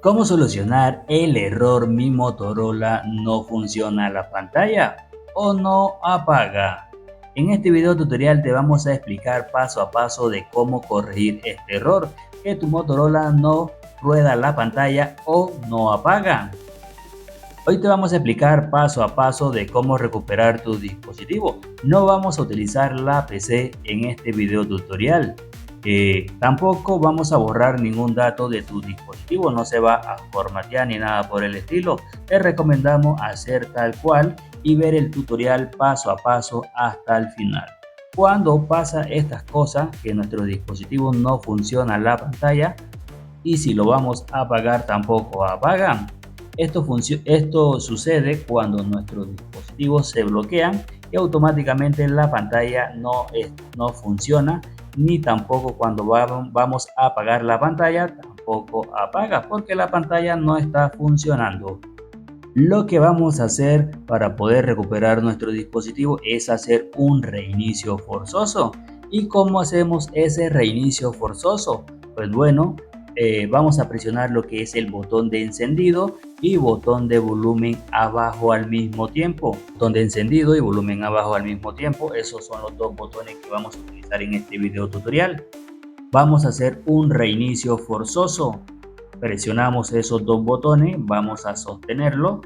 ¿Cómo solucionar el error mi Motorola no funciona la pantalla o no apaga? En este video tutorial te vamos a explicar paso a paso de cómo corregir este error, que tu Motorola no rueda la pantalla o no apaga. Hoy te vamos a explicar paso a paso de cómo recuperar tu dispositivo. No vamos a utilizar la PC en este video tutorial. Tampoco vamos a borrar ningún dato de tu dispositivo, no se va a formatear ni nada por el estilo. Te recomendamos hacer tal cual y ver el tutorial paso a paso hasta el final. Cuando pasa estas cosas, que nuestro dispositivo no funciona la pantalla y si lo vamos a apagar tampoco apaga. Esto sucede cuando nuestros dispositivos se bloquean y automáticamente la pantalla no funciona, ni tampoco cuando vamos a apagar la pantalla tampoco apaga porque la pantalla no está funcionando. Lo que vamos a hacer para poder recuperar nuestro dispositivo es hacer un reinicio forzoso. ¿Y cómo hacemos ese reinicio forzoso? Pues bueno, vamos a presionar lo que es el botón de encendido y botón de volumen abajo al mismo tiempo. Botón de encendido y volumen abajo al mismo tiempo, esos son los dos botones que vamos a utilizar en este video tutorial. Vamos a hacer un reinicio forzoso. Presionamos esos dos botones, vamos a sostenerlo,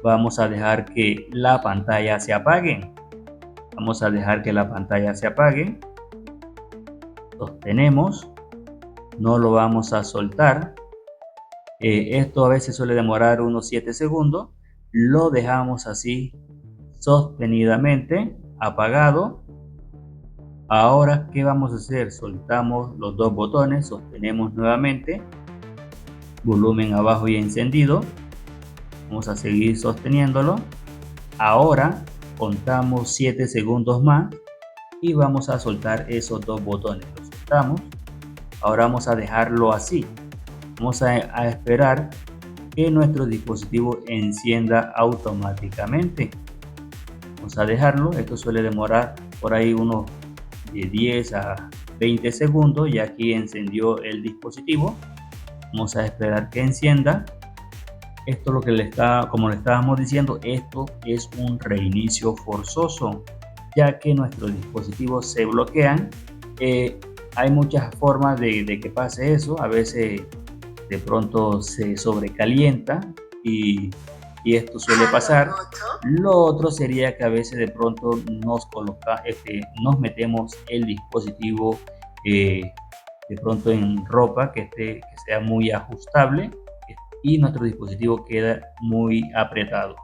vamos a dejar que la pantalla se apague. Vamos a dejar que la pantalla se apague. Sostenemos, no lo vamos a soltar. Esto a veces suele demorar unos 7 segundos. Lo dejamos así sostenidamente apagado. Ahora, ¿qué vamos a hacer? Soltamos los dos botones, sostenemos nuevamente, volumen abajo y encendido. Vamos a seguir sosteniéndolo. Ahora contamos 7 segundos más y vamos a soltar esos dos botones. Los soltamos. Ahora vamos a dejarlo así. Vamos a esperar que nuestro dispositivo encienda automáticamente. Vamos a dejarlo. Esto suele demorar por ahí unos de 10 a 20 segundos. Y aquí encendió el dispositivo. Vamos a esperar que encienda. Esto como le estábamos diciendo, esto es un reinicio forzoso, ya que nuestros dispositivos se bloquean. Hay muchas formas de que pase eso. A veces de pronto se sobrecalienta y esto suele pasar. Lo otro sería que a veces de pronto nos metemos el dispositivo de pronto en ropa que sea muy ajustable y nuestro dispositivo queda muy apretado.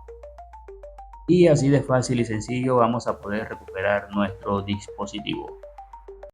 Y así de fácil y sencillo vamos a poder recuperar nuestro dispositivo.